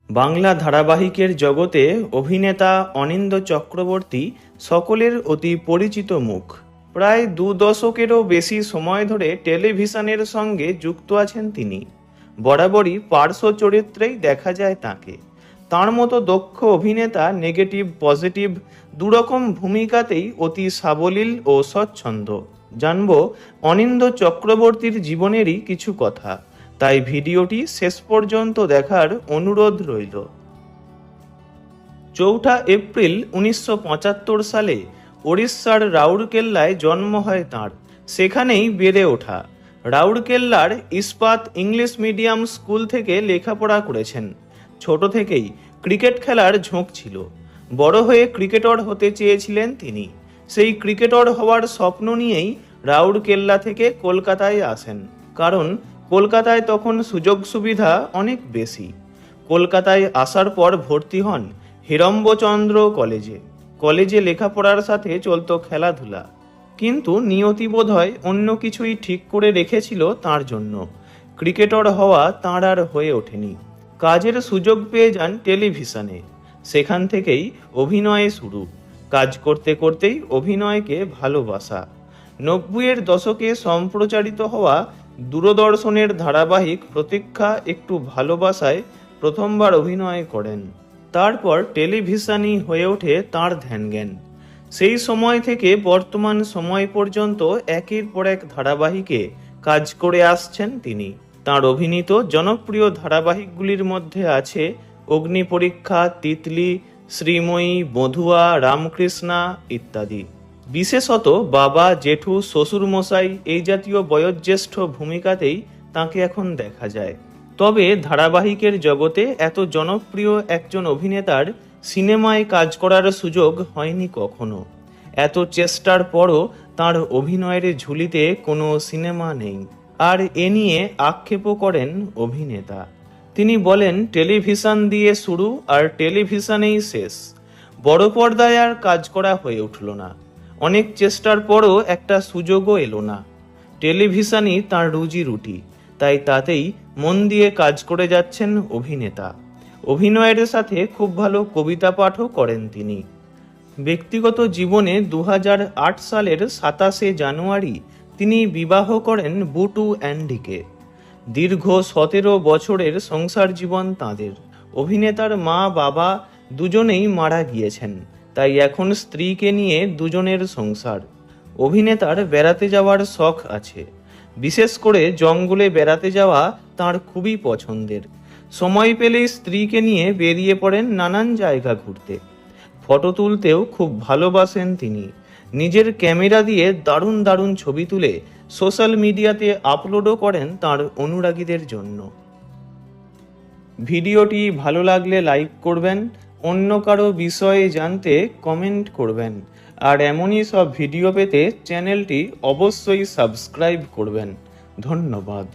বাংলা ধারাবাহিকের জগতে অভিনেতা অনিন্দ্য চক্রবর্তী সকলের অতি পরিচিত মুখ। প্রায় 2 দশকেরও বেশি সময় ধরে টেলিভিশনের সঙ্গে যুক্ত আছেন তিনি। বরাবরই পার্শ্ব চরিত্রেই দেখা যায় তাকে। তার মতো দক্ষ অভিনেতা নেগেটিভ পজিটিভ দুরকম ভূমিকাতেই অতি সাবলীল ও স্বচ্ছন্দ। জানব অনিন্দ্য চক্রবর্তীর জীবনেরই কিছু কথা, তাই ভিডিওটি শেষ পর্যন্ত দেখার অনুরোধ রইল। 4 এপ্রিল 1975 সালে ওড়িশার রাউরকেল্লায় জন্ম হয় তাঁর। সেখানেই বেড়ে ওঠা। রাউরকেল্লার ইস্পাত ইংলিশ মিডিয়াম স্কুল থেকে লেখাপড়া করেছেন। ছোট থেকেই ক্রিকেট খেলার ঝোঁক ছিল। বড় হয়ে ক্রিকেটার হতে চেয়েছিলেন তিনি। সেই ক্রিকেটার হওয়ার স্বপ্ন নিয়েই রাউরকেল্লা থেকে কলকাতায় আসেন। কারণ কলকাতায় তখন সুযোগ সুবিধা অনেক বেশি। কলকাতায় আসার পর ভর্তি হন হিড়ম্বচন্দ্র কলেজে লেখাপড়ার সাথে চলত খেলাধুলা। কিন্তু নিয়তি বোধহয় অন্য কিছুই ঠিক করে রেখেছিল তার জন্য। ক্রিকেটার হওয়া তাঁর আর হয়ে ওঠেনি। কাজের সুযোগ পেয়ে যান টেলিভিশনে। সেখান থেকেই অভিনয়ে শুরু। কাজ করতে করতেই অভিনয়কে ভালোবাসা। 90-এর দশকে সম্প্রচারিত হওয়া দূরদর্শনের ধারাবাহিক প্রতীক্ষা একটু ভালোবাসায় প্রথমবার অভিনয় করেন। তারপর টেলিভিশনই হয়ে ওঠে তাঁর ধ্যানজ্ঞান। সেই সময় থেকে বর্তমান সময় পর্যন্ত একের পর এক ধারাবাহিকে কাজ করে আসছেন তিনি। তাঁর অভিনীত জনপ্রিয় ধারাবাহিকগুলির মধ্যে আছে অগ্নিপরীক্ষা, তিতলি, শ্রীময়ী, বধুয়া, রামকৃষ্ণা ইত্যাদি। বিশেষত বাবা, জেঠু, শ্বশুরমশাই এই জাতীয় বয়োজ্যেষ্ঠ ভূমিকাতেই তাঁকে এখন দেখা যায়। তবে ধারাবাহিকের জগতে এত জনপ্রিয় একজন অভিনেতার সিনেমায় কাজ করার সুযোগ হয়নি কখনো। এত চেষ্টার পরও তাঁর অভিনয়ের ঝুলিতে কোনো সিনেমা নেই। আর এ নিয়ে আক্ষেপও করেন অভিনেতা। তিনি বলেন, টেলিভিশন দিয়ে শুরু আর টেলিভিশনেই শেষ। বড় পর্দায় আর কাজ করা হয়ে উঠল না। অনেক চেষ্টার পরও একটা সুযোগও এলো না। টেলিভিশনই তাঁর রুজি রুটি, তাই তাতেই মন দিয়ে কাজ করে যাচ্ছেন অভিনেতা। অভিনয়ের সাথে খুব ভালো কবিতা পাঠও করেন তিনি। ব্যক্তিগত জীবনে 2008 সালের 27 জানুয়ারি তিনি বিবাহ করেন বুটু অ্যান্ডিকে। দীর্ঘ 17 বছরের সংসার জীবন তাঁদের। অভিনেতার মা বাবা দুজনেই মারা গিয়েছেন, তাই এখন স্ত্রীকে নিয়ে দুজনের সংসার। অভিনেতার বেড়াতে যাওয়ার শখ আছে। বিশেষ করে জঙ্গলে বেড়াতে যাওয়া তাঁর খুবই পছন্দের। সময় পেলেই স্ত্রীকে নিয়ে বেরিয়ে পড়েন নানান জায়গা ঘুরতে। ফটো তুলতেও খুব ভালোবাসেন তিনি। নিজের ক্যামেরা দিয়ে দারুণ দারুণ ছবি তুলে সোশ্যাল মিডিয়াতে আপলোডও করেন তাঁর অনুরাগীদের জন্য। ভিডিওটি ভালো লাগলে লাইক করবেন, অন্য কারো বিষয়ে জানতে কমেন্ট করবেন, আর এমনই সব ভিডিও পেতে চ্যানেলটি অবশ্যই সাবস্ক্রাইব করবেন। ধন্যবাদ।